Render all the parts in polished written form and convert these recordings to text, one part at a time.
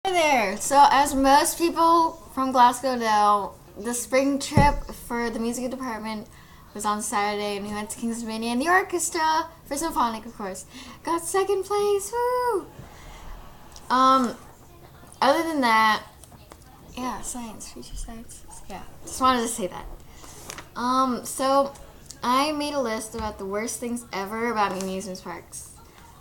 Hi there. So, as most people from Glasgow know, the spring trip for the music department was on Saturday, and we went to King's Dominion. And the orchestra, for symphonic, of course, got second place. Woo! Um, Other than that, yeah, science, future science. Yeah, just wanted to say that. So I made a list about the worst things ever about amusement parks.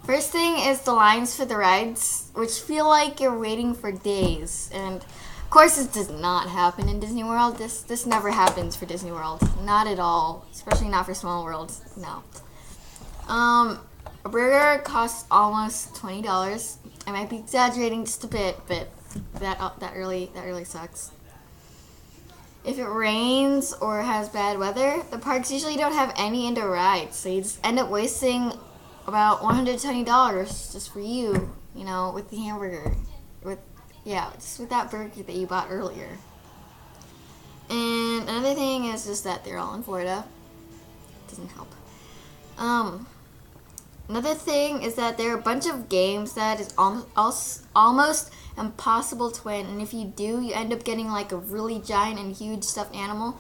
First thing is the lines for the rides, which feel like you're waiting for days. And of course, this does not happen in Disney World. This never happens for Disney World, not at all. Especially not for Small Worlds. No. A burger costs almost $20. I might be exaggerating just a bit, but that really sucks. If it rains or has bad weather, the parks usually don't have any indoor rides, so you just end up wasting about $120 just for you, with the hamburger, just with that burger that you bought earlier. And another thing is just that they're all in Florida. Doesn't help. Another thing is that there are a bunch of games that is almost impossible to win, and if you do, you end up getting like a really giant and huge stuffed animal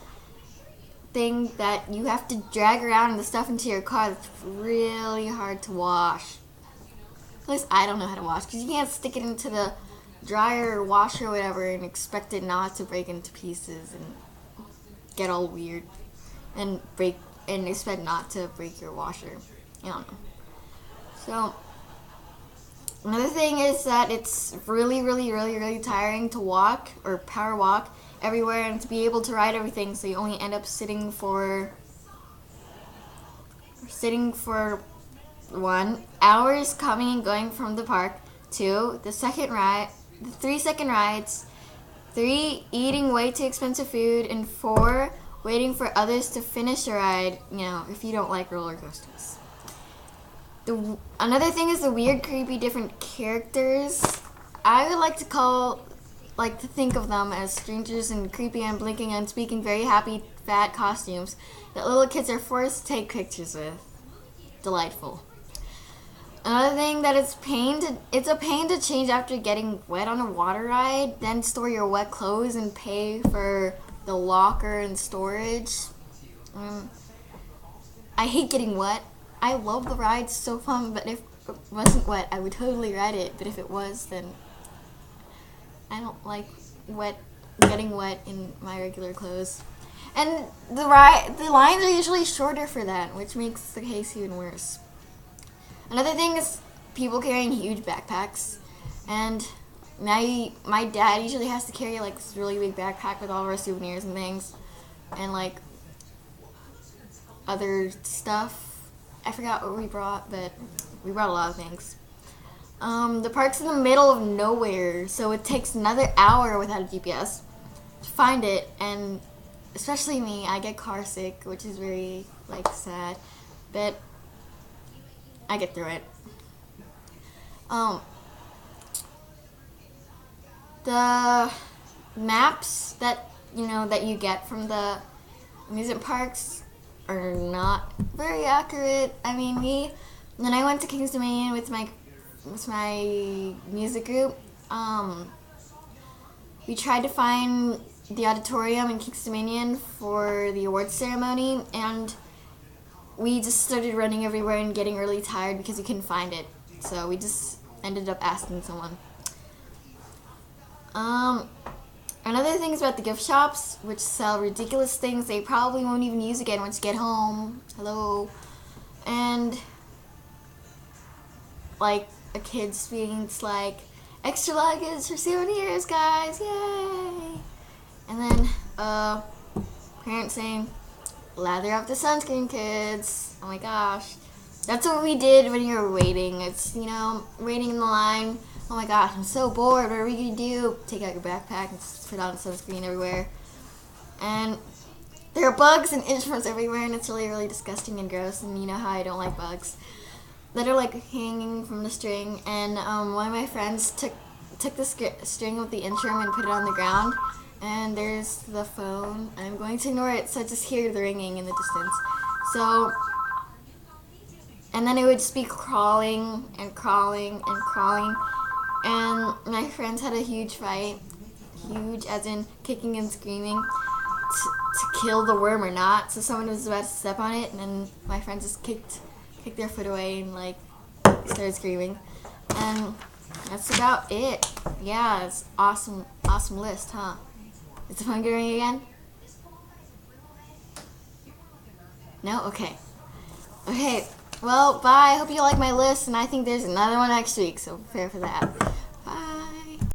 thing that you have to drag around and the stuff into your car. That's really hard to wash. At least I don't know how to wash, because you can't stick it into the dryer or washer or whatever and expect it not to break into pieces and get all weird and expect not to break your washer. I don't know. So another thing is that it's really tiring to walk or power walk everywhere and to be able to ride everything, so you only end up sitting for 1 hours coming and going from the park, 2 the 3-second rides, 3 eating way too expensive food, and 4 waiting for others to finish a ride, if you don't like roller coasters. Another thing is the weird, creepy, different characters. I would like to think of them as strangers in creepy and blinking and speaking very happy, fat costumes that little kids are forced to take pictures with. Delightful. Another thing that it's a pain to change after getting wet on a water ride, then store your wet clothes and pay for the locker and storage. I hate getting wet. I love the ride, it's so fun, but if it wasn't wet, I would totally ride it. But if it was, then I don't like getting wet in my regular clothes. And the lines are usually shorter for that, which makes the case even worse. Another thing is people carrying huge backpacks, and my dad usually has to carry like this really big backpack with all of our souvenirs and things, and like other stuff. I forgot what we brought, but we brought a lot of things. The park's in the middle of nowhere, so it takes another hour without a GPS to find it, and especially me, I get car sick, which is very, sad, but I get through it. The maps that you get from the amusement parks are not very accurate. I mean, when I went to King's Dominion with my music group, we tried to find the auditorium in King's Dominion for the awards ceremony, and we just started running everywhere and getting really tired because we couldn't find it. So we just ended up asking someone. Another thing is about the gift shops, which sell ridiculous things they probably won't even use again once you get home. Hello. And like a kid speaks like, extra luggage for souvenirs, guys, yay! And then parents saying, lather up the sunscreen, kids. Oh my gosh. That's what we did when you were waiting. It's, waiting in the line. Oh my gosh, I'm so bored. What are we going to do? Take out your backpack and put on sunscreen everywhere. And there are bugs and inchworms everywhere, and it's really disgusting and gross. And you know how I don't like bugs that are like hanging from the string. And one of my friends took the string with the inchworm and put it on the ground. And there's the phone. I'm going to ignore it, so I just hear the ringing in the distance. So, and then it would just be crawling and crawling and crawling. and my friends had a huge fight. Huge, as in kicking and screaming to kill the worm or not. So someone was about to step on it, and then my friends just kicked their foot away and like started screaming. And that's about it. Yeah, it's awesome list, huh? Is the phone going again? No? Okay. Okay. Well, bye. I hope you like my list, and I think there's another one next week, so prepare for that.